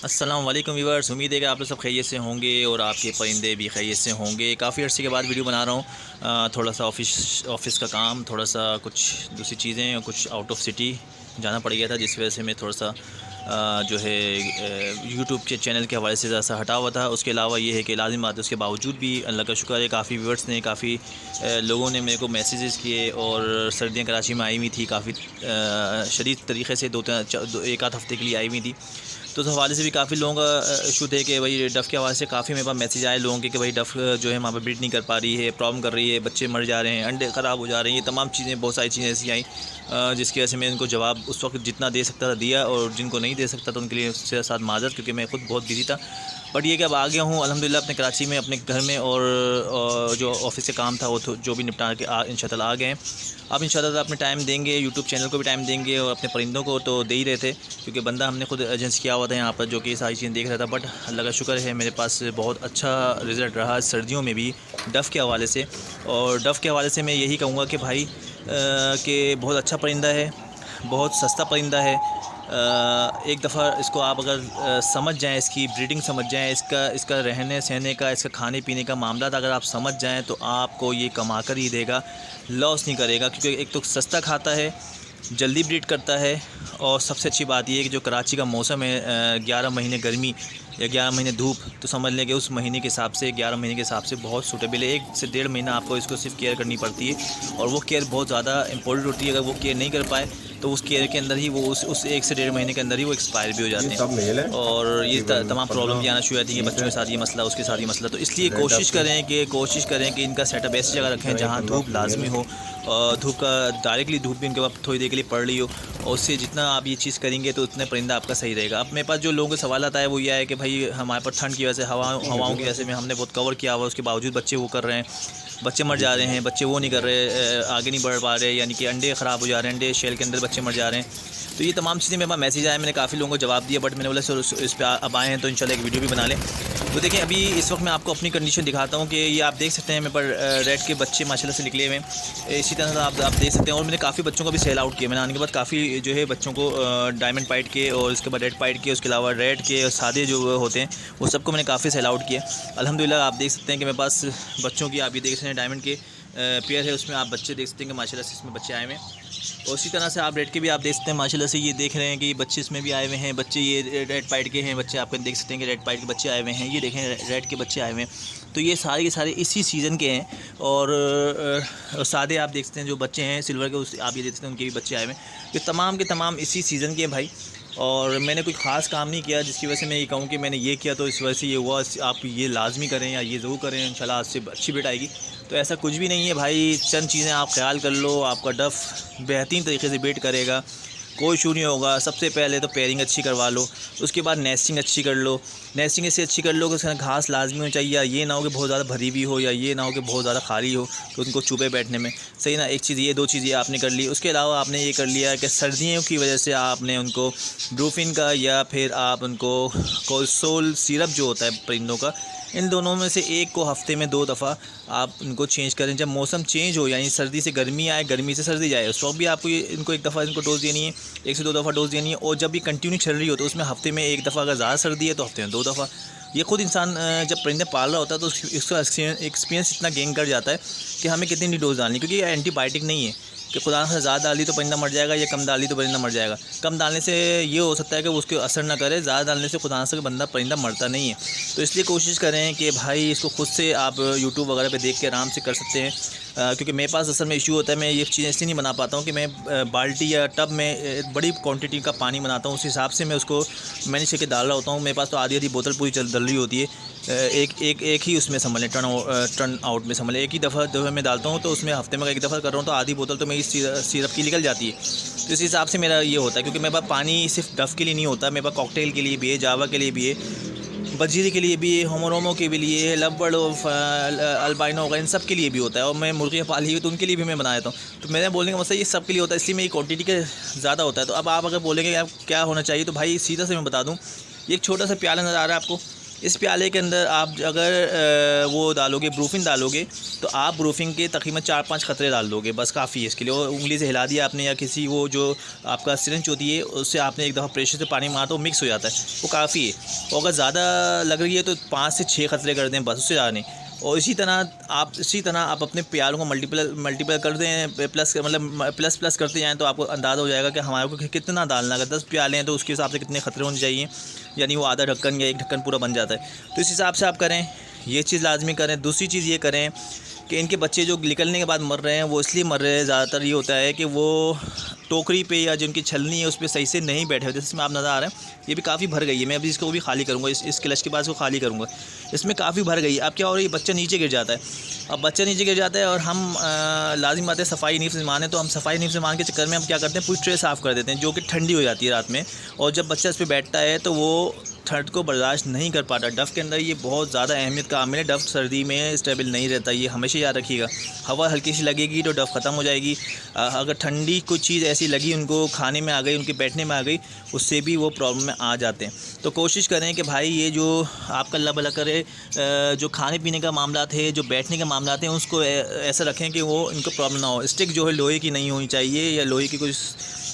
अस्सलाम वालेकुम व्यूअर्स, उम्मीद है कि आप लोग सब खैरियत से होंगे और आपके परिंदे भी खैरियत से होंगे। काफ़ी अर्से के बाद वीडियो बना रहा हूँ। थोड़ा सा ऑफ़िस का काम, थोड़ा सा कुछ दूसरी चीज़ें और कुछ आउट ऑफ सिटी जाना पड़ गया था, जिस वजह से मैं थोड़ा सा जो है यूट्यूब के चैनल के हवाले से ज़रा सा हटा हुआ था। उसके अलावा ये है कि लाजिम बात है, उसके बावजूद भी अल्लाह का शुक्र है, काफ़ी व्यूअर्स ने, काफ़ी लोगों ने मेरे को मैसेजेस किए। और सर्दियाँ कराची में आई हुई थी, काफ़ी शदीद तरीक़े से एक आध हफ़्ते के लिए आई हुई थी। तो उस हवाले से भी काफ़ी लोगों का इशू थे कि भाई डफ़ के हवाले से काफ़ी मेरे पास मैसेज आए लोगों के कि भाई डफ़ जो है वहाँ पर ब्रीड नहीं कर पा रही है, प्रॉब्लम कर रही है, बच्चे मर जा रहे हैं, अंडे ख़राब हो जा रहे हैं। ये तमाम चीज़ें, बहुत सारी चीज़ें ऐसी आई जिसकी वजह से मैं उनको जवाब उस वक्त जितना दे सकता था दिया, और जिनको नहीं दे सकता था उनके लिए उससे साथ माज़रत, क्योंकि मैं ख़ुद बहुत बिज़ी था। बट ये कि अब आ गया हूँ अल्हम्दुलिल्लाह अपने कराची में, अपने घर में। और जो ऑफ़िस से काम था वो जो भी निपटा के इंशाअल्लाह आ गए हैं। अब इंशाअल्लाह अपने टाइम देंगे, यूट्यूब चैनल को भी टाइम देंगे और अपने परिंदों को तो दे ही रहे थे, क्योंकि बंदा हमने खुद एजेंसी किया हुआ था यहाँ पर जो कि सारी चीज़ें देख रहा था। बट अल्लाह का शुक्र है, मेरे पास बहुत अच्छा रिज़ल्ट रहा सर्दियों में भी डफ़ के हवाले से। और डफ़ के हवाले से मैं यही कहूँगा कि भाई कि बहुत अच्छा परिंदा है, बहुत सस्ता परिंदा है। एक दफ़ा इसको आप अगर समझ जाएँ, इसकी ब्रीडिंग समझ जाएँ, इसका रहने सहने का, इसका खाने पीने का मामला अगर आप समझ जाएँ, तो आपको ये कमा कर ही देगा, लॉस नहीं करेगा। क्योंकि एक तो सस्ता खाता है, जल्दी ब्रीड करता है, और सबसे अच्छी बात ये है कि जो कराची का मौसम है, 11 महीने गर्मी या 11 महीने धूप, तो समझ लें कि उस महीने के हिसाब से, 11 महीने के हिसाब से बहुत सूटेबल है। 1 से 1.5 महीना आपको इसको सिर्फ केयर करनी पड़ती है, और वो केयर बहुत ज़्यादा इंपॉर्टेंट होती है। अगर वो केयर नहीं कर पाए तो उस केयर के अंदर ही वो उस 1 से 1.5 महीने के अंदर ही वो एक्सपायर भी हो जाते ये सब मेल है। हैं, और ये तकरीबन तमाम प्रॉब्लम भी 15 आना शुरू हो जाती है। 20 बच्चों के है। साथ ये मसला, उसके साथ ये मसला। तो इसलिए रेड डफ के कोशिश करें कि इनका सेटअप ऐसी जगह रखें ये जहाँ 15 धूप फीमेल लाजमी है। हो, धूप का डायरेक्टली धूप भी उनके पास थोड़ी देर के लिए पड़ रही हो। और उससे जितना आप ये चीज़ करेंगे तो उतने परिंदा आपका सही रहेगा। अब मेरे पास जो लोगों का सवाल आता है वो ये है कि भाई हमारे पास ठंड की वजह से, हवाओं की वजह से में हमने बहुत कवर किया हुआ है, उसके बावजूद बच्चे वो कर रहे हैं, बच्चे मर जा रहे हैं, बच्चे वो नहीं कर रहे, आगे नहीं बढ़ पा रहे, यानी कि अंडे ख़राब हो जा रहे हैं, अंडे शेल के अंदर बच्चे मर जा रहे हैं। तो ये तमाम चीज़ें मेरे पास मैसेज आए, मैंने काफ़ी लोगों को जवाब दिया। बट मैंने बोला सर इस पर अब आए हैं तो इंशाल्लाह एक वीडियो भी बना लें। तो देखें, अभी इस वक्त मैं आपको अपनी कंडीशन दिखाता हूँ कि ये आप देख सकते हैं मेरे पर रेड के बच्चे माशाल्लाह से निकले हुए हैं। इसी तरह से आप देख सकते हैं। और मैंने काफ़ी बच्चों को भी सेल आउट किया। मैंने आने के बाद काफ़ी जो है बच्चों को डायमंड पाइट के, और उसके बाद रेड पाइट के, उसके अलावा रेड के और सादे जो होते हैं वो सबको मैंने काफ़ी सेल आउट किया अल्हम्दुलिल्लाह। आप देख सकते हैं कि मेरे पास बच्चों की, आप ये देख सकते हैं डायमंड के पेयर है, उसमें आप बच्चे देख सकते हैं कि माशाल्लाह से इसमें बच्चे आए हुए हैं। और उसी तरह से आप रेड के भी आप देख सकते हैं माशाल्लाह से, ये देख रहे हैं कि बच्चे इसमें भी आए हुए हैं। बच्चे ये रेड पाइट के हैं बच्चे, आप देख सकते हैं कि रेड पाइट के बच्चे आए हुए हैं। ये देखें रेड के बच्चे आए हुए हैं। तो ये सारे के सारे इसी सीज़न के हैं। और सादे आप देख सकते हैं जो बच्चे हैं सिल्वर के, उस आप ये देख सकते हैं उनके भी बच्चे आए हुए हैं। ये तमाम के तमाम इसी सीज़न के हैं भाई। और मैंने कोई ख़ास काम नहीं किया जिसकी वजह से मैं ये कहूँ कि मैंने ये किया तो इस वजह से ये हुआ। आप ये लाजमी करें या ये ज़रूर करें, इंशाल्लाह आज से अच्छी बेट आएगी। तो ऐसा कुछ भी नहीं है भाई, चंद चीज़ें आप ख्याल कर लो, आपका डफ़ बेहतरीन तरीके से बेट करेगा, कोई इशू नहीं होगा। सबसे पहले तो पेयरिंग अच्छी करवा लो, उसके बाद नेस्टिंग अच्छी कर लो। नेस्टिंग ऐसे अच्छी कर लो कि उसमें घास लाजमी होनी चाहिए, या ये ना हो कि बहुत ज़्यादा भरी हुई हो, या ये ना हो कि बहुत ज़्यादा खाली हो कि उनको चुभे बैठने में, सही ना। एक चीज़ ये, 2 चीज़ ये आपने कर ली। उसके अलावा आपने ये कर लिया कि सर्दियों की वजह से आपने उनको ब्रूफिन का, या फिर आप उनको कोलसोल सिरप जो होता है परिंदों का, इन दोनों में से एक को हफ़्ते में 2 दफ़ा आप इनको चेंज करें। जब मौसम चेंज हो, यानी सर्दी से गर्मी आए, गर्मी से सर्दी जाए, उस वक्त भी आपको इनको एक दफ़ा इनको डोज़ देनी है, 1 से 2 दफ़ा डोज़ देनी है। और जब भी कंटिन्यू चल रही हो तो उसमें हफ़्ते में 1 दफ़ा, अगर ज़्यादा सर्दी है तो हफ़्ते में 2 दफ़ा। ये खुद इंसान जब परिंदे पाल रहा होता है तो इसका एक्सपीरियंस इतना गेन कर जाता है कि हमें कितनी डोज़ डालनी, क्योंकि ये एंटीबायोटिक नहीं है कि खुदा से ज़्यादा डाली तो परिंदा मर जाएगा, या कम डाली तो परिंदा मर जाएगा। कम डालने से ये हो सकता है कि उसके असर ना करे, ज़्यादा डालने से खुदा से परिंदा मरता नहीं है। तो इसलिए कोशिश करें कि भाई इसको खुद से आप यूट्यूब वगैरह पे देख के आराम से कर सकते हैं। क्योंकि मेरे पास असल में इशू होता है, मैं ये चीज़ें इसलिए नहीं बना पाता हूँ कि मैं बाल्टी या टब में बड़ी क्वांटिटी का पानी बनाता हूँ, उस हिसाब से मैं उसको मैनेज करके डाल रहा होता हूँ। मेरे पास तो आधी बोतल पूरी डल रही होती है। एक ही उसमें संभले टर्न आउट में संभले, एक ही दफ़ा जो है मैं डालता हूँ, तो उसमें हफ्ते में एक दफ़ा कर रहा हूँ तो आधी बोतल तो मेरी सिरप की निकल जाती है। तो इस हिसाब से मेरा ये होता है, क्योंकि मेरे पास पानी सिर्फ डफ़ के लिए नहीं होता, मेरे पास कॉकटेल के लिए भी है, जावा के लिए भी है, बजीरी के लिए भी है, होमोरोमो के भी लिए है, लवबर्ड अल्बाइनो वगैरह इन सब के लिए भी होता है। और मैं मुर्गियाँ पाली हुई तो उनके लिए भी मैं बना देता हूँ। तो मेरे बोलने का मतलब ये सब के लिए होता है, इसलिए मेरी क्वांटिटी का ज़्यादा होता है। तो अब आप अगर बोलेंगे आप क्या होना चाहिए, तो भाई सीधा से मैं बता दूँ, ये एक छोटा सा प्याला नज़र आ रहा है आपको, इस प्याले के अंदर आप अगर वो डालोगे, ब्रूफिन डालोगे, तो आप ब्रूफिन के तकरीबन 4-5 खतरे डाल दोगे, बस काफ़ी है इसके लिए। और उंगली से हिला दिया आपने, या किसी वो जो आपका सिरिंज होती है उससे आपने एक दफ़ा प्रेशर से पानी मारा तो मिक्स हो जाता है, वो काफ़ी है। और अगर ज़्यादा लग रही है तो 5 से 6 खतरे कर दें, बस, उससे ज़्यादा नहीं। और इसी तरह आप अपने प्यालों को मल्टीपल कर दें, प्लस करते जाएँ, तो आपको अंदाज़ा हो जाएगा कि हमारे को कितना डालना है। अगर 10 प्याले हैं तो उसके हिसाब से कितने खतरे होने चाहिए, यानी वो आधा ढक्कन या एक ढक्कन पूरा बन जाता है। तो इस हिसाब से आप करें, ये चीज़ लाजमी करें। दूसरी चीज़ ये करें कि इनके बच्चे जो निकलने के बाद मर रहे हैं, वो इसलिए मर रहे हैं, ज़्यादातर ये होता है कि वो टोकरी पे या जो उनकी छलनी है उस पर सही से नहीं बैठे होते। जिसमें आप नज़र आ रहे हैं ये भी काफ़ी भर गई है, मैं अभी इसको भी खाली करूँगा, इस क्लच के बाद इसको खाली करूँगा। इसमें काफ़ी भर गई है। अब क्या हो रहा है, बच्चा नीचे गिर जाता है। अब बच्चा नीचे गिर जाता है और हम लाजिम बात है सफाई नीफ से माने, तो हम सफाई नीफ से मान के चक्कर में हम क्या करते हैं, पूरी ट्रे साफ़ कर देते हैं, जो कि ठंडी हो जाती है रात में। और जब बच्चा इस पर बैठता है तो वो ठंड को बर्दाश्त नहीं कर पाता। डफ़ के अंदर ये बहुत ज़्यादा अहमियत का आमिल है। डफ़ सर्दी में स्टेबल नहीं रहता, ये हमेशा याद रखिएगा। हवा हल्की सी लगेगी तो डफ़ ख़त्म हो जाएगी। अगर ठंडी कोई चीज़ ऐसी लगी उनको, खाने में आ गई, उनके बैठने में आ गई, उससे भी वो प्रॉब्लम में आ जाते हैं। तो कोशिश करें कि भाई ये जो आपका अल्लाह भला करे, जो खाने पीने का मामला है, जो बैठने के मामला हैं, उसको ऐसा रखें कि वो इनको प्रॉब्लम ना हो। स्टिक जो है लोहे की नहीं होनी चाहिए, या लोहे की कोई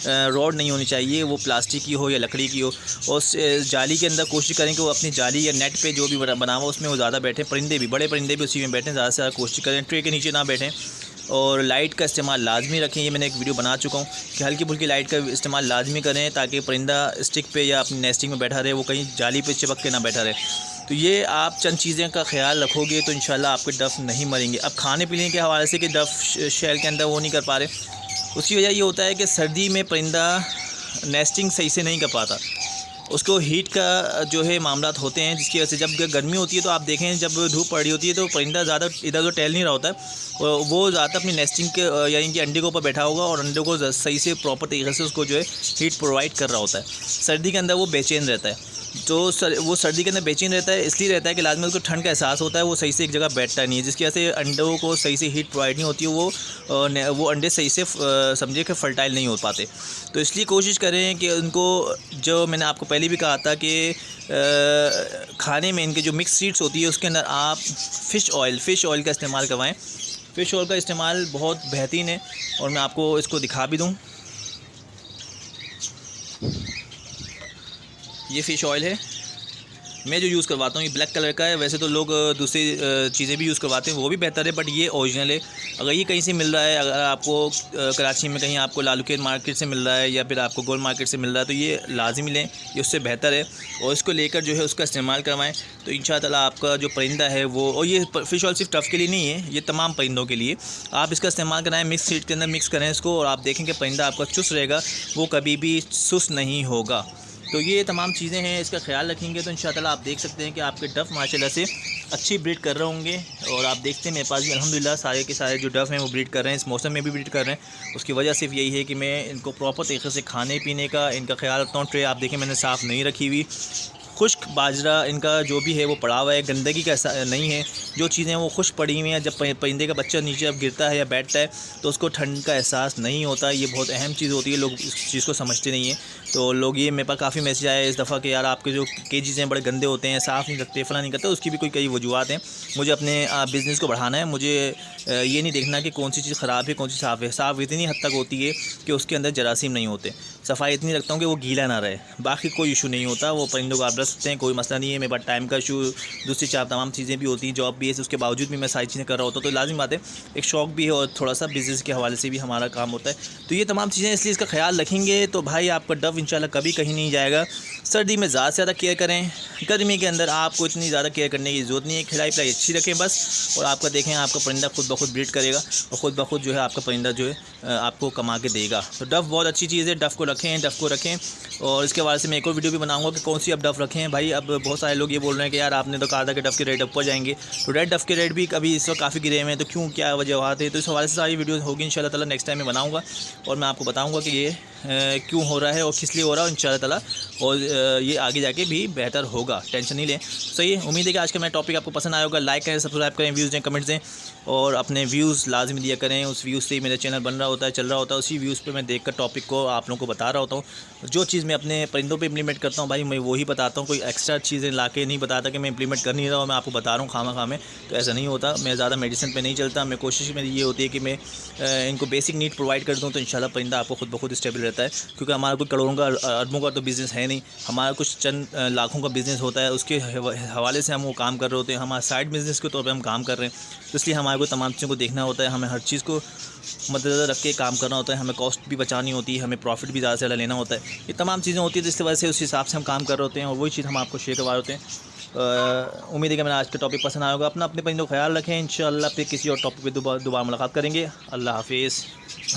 रॉड नहीं होनी चाहिए, वो प्लास्टिक की हो या लकड़ी की हो। और जाली के अंदर कोशिश करें कि वो अपनी जाली या नेट पे जो भी बना हुआ उसमें वो ज़्यादा बैठें। परिंदे भी, बड़े परिंदे भी उसी में बैठें, ज़्यादा से ज़्यादा कोशिश करें ट्रे के नीचे ना बैठें। और लाइट का इस्तेमाल लाजमी रखें, ये मैंने एक वीडियो बना चुका हूँ कि हल्की फुल्की लाइट का इस्तेमाल लाजमी करें, ताकि परिंदा स्टिक पे या अपनी नेस्टिंग में बैठा रहे, वो कहीं जाली पे चिपक के ना बैठा रहे। तो ये आप चंद चीज़ें का ख्याल रखोगे तो इंशाल्लाह आपके डफ़ नहीं मरेंगे। अब खाने पीने के हवाले से कि डफ़ शैल के अंदर वो नहीं कर पा रहे, उसकी वजह ये होता है कि सर्दी में परिंदा नेस्टिंग सही से नहीं कर पाता, उसको हीट का जो है मामलात होते हैं, जिसकी वजह से जब गर्मी होती है तो आप देखें जब धूप पड़ रही होती है तो परिंदा ज़्यादा इधर उधर टहल नहीं रहा होता है, वो ज़्यादा अपनी नेस्टिंग के यानी कि अंडे के ऊपर बैठा होगा और अंडे को सही से प्रॉपर तरीके से उसको जो है हीट प्रोवाइड कर रहा होता है। सर्दी के अंदर वो बेचैन रहता है, तो वो सर्दी के अंदर बेचैन रहता है, इसलिए रहता है कि लाजमी उसको ठंड का एहसास होता है, वो सही से एक जगह बैठता नहीं है, जिसकी वजह से अंडों को सही से हीट प्रोवाइड नहीं होती है, वो अंडे सही से समझिए कि फर्टाइल नहीं हो पाते। तो इसलिए कोशिश करें कि उनको, जो मैंने आपको पहले भी कहा था कि खाने में इनके जो मिक्स सीड्स होती है उसके अंदर आप फ़िश ऑयल का इस्तेमाल करवाएं। फ़िश ऑयल का इस्तेमाल बहुत बेहतरीन है, और मैं आपको इसको दिखा भी दूँ। ये फ़िश ऑयल है, मैं जो यूज़ करवाता हूँ ये ब्लैक कलर का है। वैसे तो लोग दूसरी चीज़ें भी यूज़ करवाते हैं, वो भी बेहतर है, बट ये ओरिजिनल है। अगर ये कहीं से मिल रहा है, अगर आपको कराची में कहीं आपको लालूकेट मार्केट से मिल रहा है या फिर आपको गोल मार्केट से मिल रहा है, तो ये लाजिमी लें, ये उससे बेहतर है। और इसको लेकर जो है उसका इस्तेमाल करवाएं, तो इंशाअल्लाह आपका जो परिंदा है वो, और ये फ़िश ऑयल सिर्फ टफ़ के लिए नहीं है, ये तमाम परिंदों के लिए आप इसका इस्तेमाल कराएँ। मिक्स सीड के अंदर मिक्स करें इसको, और आप देखें कि परिंदा आपका चुस्त रहेगा, वो कभी भी सुस्त नहीं होगा। तो ये तमाम चीज़ें हैं, इसका ख्याल रखेंगे तो इंशाअल्लाह आप देख सकते हैं कि आपके डफ़ माशाल्लाह से अच्छी ब्रीड कर रहे होंगे। और आप देखते हैं मेरे पास भी अल्हम्दुलिल्लाह सारे के सारे जो डफ़ हैं वो ब्रीड कर रहे हैं, इस मौसम में भी ब्रीड कर रहे हैं। उसकी वजह सिर्फ यही है कि मैं इनको प्रॉपर तरीके से खाने पीने का इनका ख्याल रखता हूँ। ट्रे आप देखें मैंने साफ़ नहीं रखी हुई, खुश्क बाजरा इनका जो भी है वो पड़ा हुआ है, गंदगी का नहीं है। जो चीज़ें वो खुश्क पड़ी हुई हैं, जब परिंदे का बच्चा नीचे अब गिरता है या बैठता है तो उसको ठंड का एहसास नहीं होता। ये बहुत अहम चीज़ होती है, लोग इस चीज़ को समझते नहीं हैं। तो लोग, ये मेरे पास काफ़ी मैसेज आया इस दफ़ा कि यार आपके जो केजेस हैं बड़े गंदे होते हैं, साफ़ नहीं रखते, फला नहीं करते। उसकी भी कोई कई वजूहत हैं। मुझे अपने बिज़नेस को बढ़ाना है, मुझे ये नहीं देखना कि कौन सी चीज़ ख़राब है कौन सी साफ़ है। साफ़ इतनी हद तक होती है कि उसके अंदर जरासीम नहीं होते, सफाई इतनी रखता हूँ कि वो गीला ना रहे, बाकी कोई इशू नहीं होता। वो परिंदों को आप रख सकते हैं, कोई मसला नहीं है। मेरे पास टाइम का इशू, दूसरी चार तमाम चीज़ें भी होती हैं, जॉब भी है, उसके बावजूद भी मैं सारी चीज़ें कर रहा होता हूँ। तो लाजिम बात है, एक शौक़ भी है और थोड़ा सा बिज़नेस के हवाले से भी हमारा काम होता है। तो ये तमाम चीज़ें, इसलिए इसका ख्याल रखेंगे तो भाई आपका डफ़ इंशाल्लाह कभी कहीं नहीं जाएगा। सर्दी में ज़्यादा से ज़्यादा केयर करें, गर्मी के अंदर आपको इतनी ज़्यादा केयर करने की ज़रूरत नहीं है। खिलाई पिलाई अच्छी रखें बस, और आपका देखें आपका परिंदा खुद ब खुद ब्रीड करेगा और ख़ुद ब खुद जो है आपका परिंदा जो है आपको कमा के देगा। तो डफ़ बहुत अच्छी चीज़ है, डफ़ को रखें। और इसके हवाले से मैं एक और वीडियो भी बनाऊंगा कि कौन सी अब डफ़ रखें। भाई अब बहुत सारे लोग ये बोल रहे हैं कि यार आपने तो कहा था कि डफ़ के रेट ऊपर जाएंगे, तो रेड डफ़ के रेट भी अभी इस वक्त काफ़ी गिरे हुए हैं, तो क्यों, क्या वजह है। तो इस हवाले से सारी वीडियो होगी इंशाल्लाह ताला, नेक्स्ट टाइम में बनाऊँगा और मैं आपको बताऊँगा कि ये क्यों हो रहा है और किस इसलिए हो रहा है इंशाल्लाह ताला, और ये आगे जाके भी बेहतर होगा, टेंशन नहीं लें। सही है, उम्मीद है कि आज का मेरा टॉपिक आपको पसंद आया होगा। लाइक करें, सब्सक्राइब करें, व्यूज़ दें, कमेंट्स दें, और अपने व्यूज़ लाजमी दिया करें। उस व्यूज़ से ही मेरा चैनल बन रहा होता है, चल रहा होता है। उसी व्यूज़ पे मैं देखकर टॉपिक को आप लोगों को बता रहा होता हूँ। जो चीज़ मैं अपने परिंदों पे इम्प्लीमेंट करता हूँ भाई, मैं वही बताता हूँ। कोई एक्स्ट्रा चीज़ें ला के नहीं बताता कि मैं इम्प्लीमेंट कर नहीं रहा हूँ, मैं आपको बता रहा हूँ खामा में। तो ऐसा नहीं होता, मैं ज़्यादा मेडिसिन पे नहीं चलता। मैं कोशिश मेरी ये होती है कि मैं इनको बेसिक नीड प्रोवाइड कर दूँ, तो इंशाल्लाह परिंदा आपको खुद ब खुद स्टेबल रहता है। क्योंकि हमारा कोई करोड़ों का अरबों का तो बिज़नेस है नहीं, हमारा कुछ चंद लाखों का बिज़नेस होता है। उसके हवाले से हम वो काम कर रहे होते हैं, हमारा साइड बिज़नेस के तौर पर हम काम कर रहे हैं। तो इसलिए हमारे को तमाम चीज़ों को देखना होता है, हमें हर चीज़ को मद्देनज़र रख के काम करना होता है। हमें कॉस्ट भी बचानी होती है, हमें प्रॉफिट भी ज़्यादा से ज़्यादा लेना होता है। ये तमाम चीज़ें होती है, जिसकी वजह से उस हिसाब से हम काम कर रहे होते हैं, और वही चीज़ हम आपको शेयर करवा रहे होते हैं। उम्मीद है कि मेरा आज का टॉपिक पसंद आया होगा। अपना अपने परिंदों का ख्याल रखें। इंशाल्लाह फिर किसी और टॉपिक पे दोबारा मुलाकात करेंगे। अल्लाह हाफिज़।